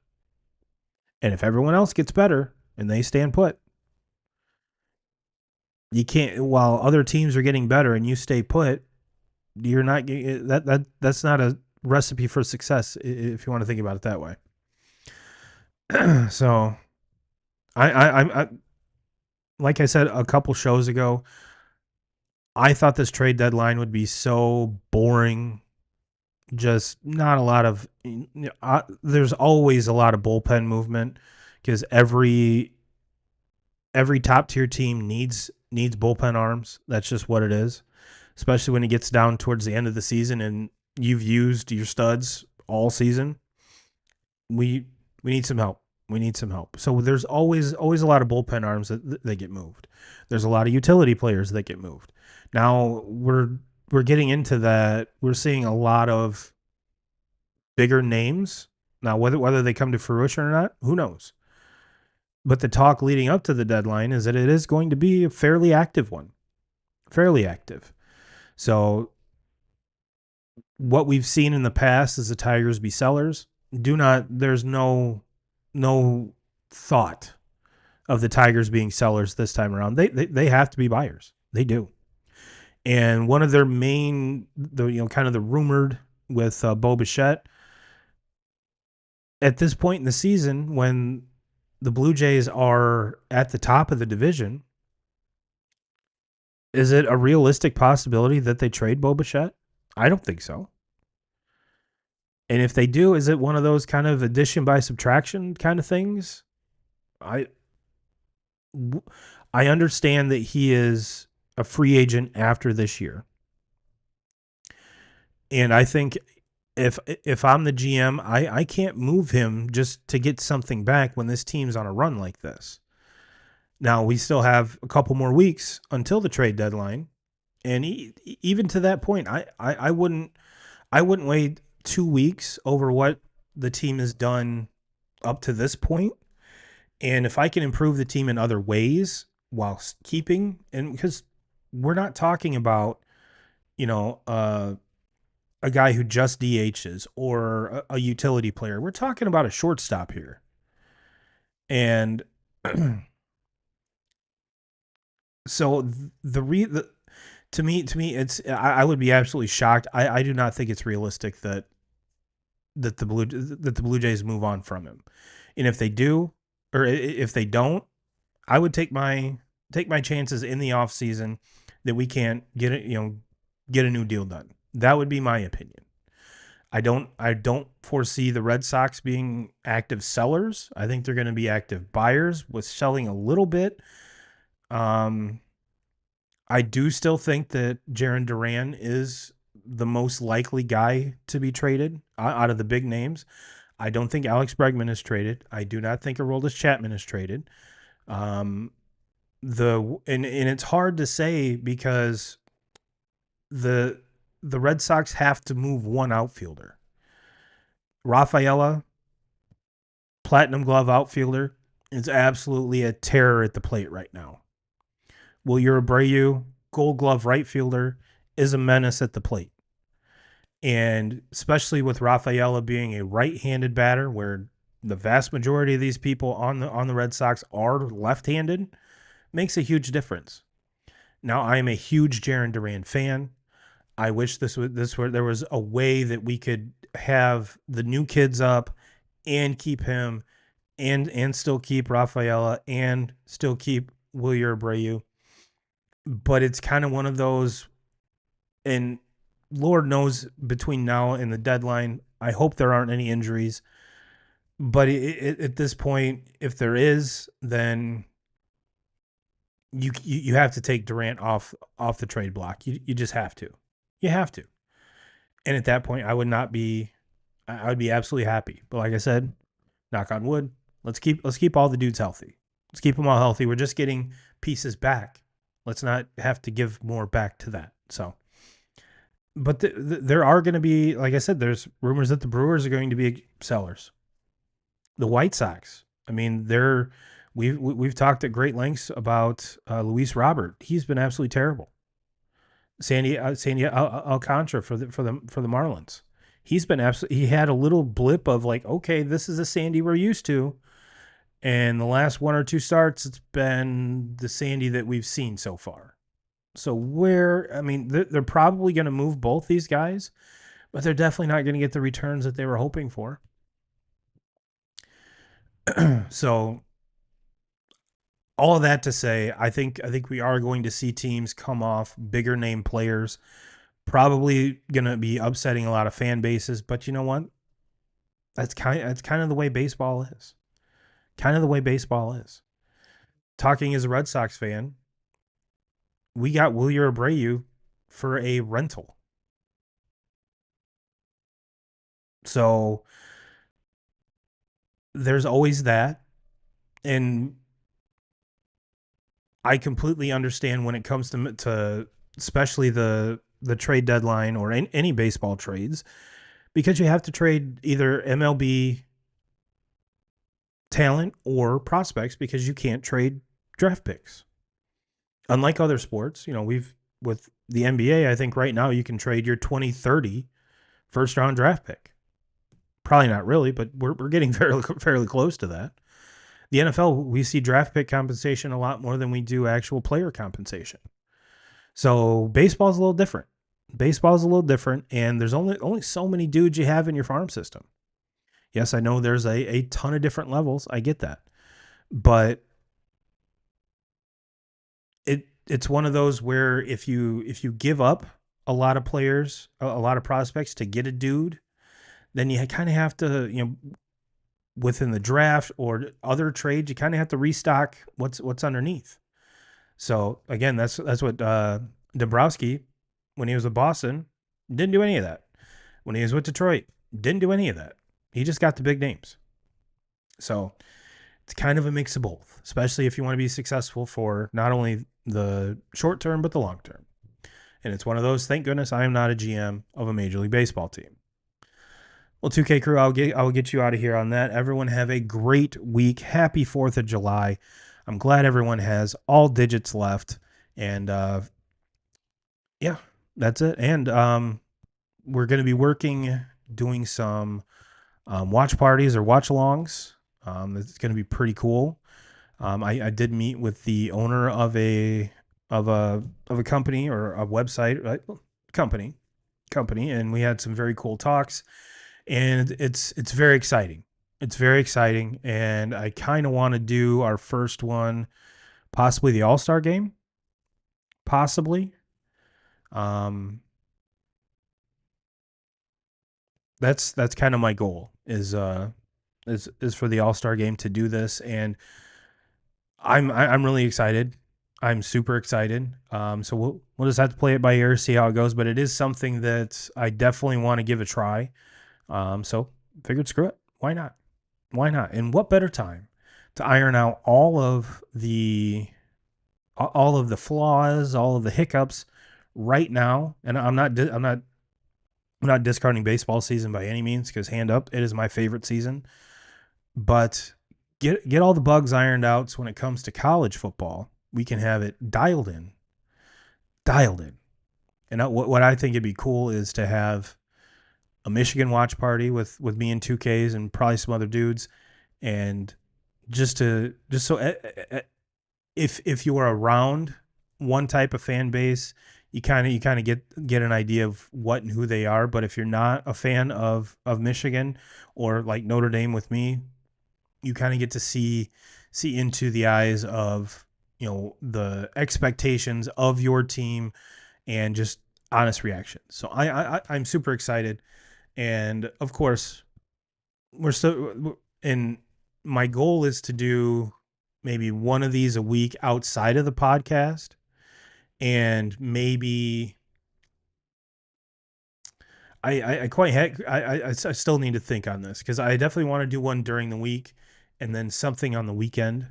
And if everyone else gets better and they stand put, you can't, while other teams are getting better and you stay put, you're not, that's not a recipe for success, if you want to think about it that way. So I like I said a couple shows ago, I thought this trade deadline would be so boring. Just not a lot of, there's always a lot of bullpen movement because every top tier team needs bullpen arms. That's just what it is, especially when it gets down towards the end of the season and you've used your studs all season. We need some help. So there's always a lot of bullpen arms that get moved. There's a lot of utility players that get moved. Now we're getting into that. We're seeing a lot of bigger names. Now whether they come to fruition or not, who knows? But the talk leading up to the deadline is that it is going to be a fairly active one. Fairly active. So what we've seen in the past is the Tigers be sellers. There's no thought of the Tigers being sellers this time around. They have to be buyers. They do. And one of their main, kind of the rumored with Bo Bichette, at this point in the season, when the Blue Jays are at the top of the division, is it a realistic possibility that they trade Bo Bichette? I don't think so. And if they do, is it one of those kind of addition by subtraction kind of things? I I understand that he is a free agent after this year. And I think if I'm the GM, I can't move him just to get something back when this team's on a run like this. Now, we still have a couple more weeks until the trade deadline. And even to that point, I wouldn't wait 2 weeks over what the team has done up to this point. And if I can improve the team in other ways while keeping, and because we're not talking about, you know, a guy who just DHs or a utility player. We're talking about a shortstop here. And so to me, it's I would be absolutely shocked. I do not think it's realistic that the Blue Jays move on from him. And if they do, or if they don't, I would take my chances in the offseason that we can't get a new deal done. That would be my opinion. I don't foresee the Red Sox being active sellers. I think they're going to be active buyers with selling a little bit. I do still think that Jarren Duran is the most likely guy to be traded out of the big names. I don't think Alex Bregman is traded. I do not think Aroldis Chapman is traded. And it's hard to say because the Red Sox have to move one outfielder. Rafaela, platinum glove outfielder, is absolutely a terror at the plate right now. Wilyer Abreu, gold glove right fielder, is a menace at the plate. And especially with Rafaela being a right-handed batter, where the vast majority of these people on the Red Sox are left-handed, makes a huge difference. Now, I am a huge Jarren Duran fan. I wish there was a way that we could have the new kids up and keep him and still keep Rafaela and still keep Wilyer Abreu. But it's kind of one of those, and Lord knows between now and the deadline, I hope there aren't any injuries. But at this point, if there is, then you have to take Durant off the trade block. You just have to. You have to. And at that point, I would be absolutely happy. But like I said, knock on wood, let's keep all the dudes healthy. Let's keep them all healthy. We're just getting pieces back. Let's not have to give more back to that. So, but there are going to be, like I said, there's rumors that the Brewers are going to be sellers. The White Sox. I mean, we've talked at great lengths about Luis Robert. He's been absolutely terrible. Sandy Alcantara for the Marlins. He's been he had a little blip of like, okay, this is a Sandy we're used to. And the last one or two starts, it's been the Sandy that we've seen so far. So they're probably going to move both these guys, but they're definitely not going to get the returns that they were hoping for. So all of that to say, I think we are going to see teams come off bigger name players, probably going to be upsetting a lot of fan bases. But you know what? That's kind of the way baseball is. Kind of the way baseball is. Talking as a Red Sox fan, we got Wilyer Abreu for a rental. So there's always that. And I completely understand when it comes to especially the trade deadline or any baseball trades, because you have to trade either MLB talent or prospects because you can't trade draft picks. Unlike other sports, with the NBA, I think right now you can trade your 2030 first round draft pick. Probably not really, but we're getting fairly close to that. The NFL, we see draft pick compensation a lot more than we do actual player compensation. So baseball's a little different. And there's only so many dudes you have in your farm system. Yes, I know there's a ton of different levels. I get that. But it's one of those where if you give up a lot of players, a lot of prospects to get a dude, then you kind of have to, within the draft or other trades, you kind of have to restock what's underneath. So again, that's what Dombrowski, when he was with Boston, didn't do any of that. When he was with Detroit, didn't do any of that. He just got the big names. So it's kind of a mix of both, especially if you want to be successful for not only the short term but the long term. And it's one of those. Thank goodness I am not a GM of a Major League Baseball team. Well, 2K crew, I'll get you out of here on that. Everyone have a great week. Happy 4th of July. I'm glad everyone has all digits left. And yeah, that's it. And we're going to be doing some watch parties or watch alongs. It's going to be pretty cool. I did meet with the owner of a company or a website, right? company, and we had some very cool talks. And it's very exciting. It's very exciting, and I kind of want to do our first one, possibly the All-Star game, possibly. That's kind of my goal is for the All-Star game to do this, and I'm really excited. I'm super excited. So we'll just have to play it by ear, see how it goes. But it is something that I definitely want to give a try. So figured, screw it. Why not? Why not? And what better time to iron out all of the flaws, all of the hiccups right now? And I'm not discarding baseball season by any means, because hand up, it is my favorite season. But get all the bugs ironed out, so when it comes to college football, we can have it dialed in. And what I think it'd be cool is to have a Michigan watch party with me and 2Ks and probably some other dudes, and just so if you are around one type of fan base, you kind of get an idea of what and who they are. But if you're not a fan of Michigan, or like Notre Dame with me, you kind of get to see into the eyes of, the expectations of your team, and just honest reactions. So I'm super excited. And of course, we're still in. My goal is to do maybe one of these a week outside of the podcast, and maybe I still need to think on this, because I definitely want to do one during the week and then something on the weekend.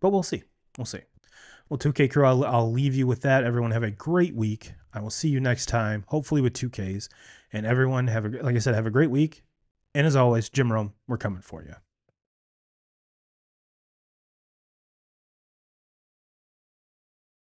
But we'll see. We'll see. Well, 2K crew, I'll leave you with that. Everyone have a great week. I will see you next time, hopefully with 2Ks. And everyone like I said, have a great week. And as always, Jim Rome, we're coming for you.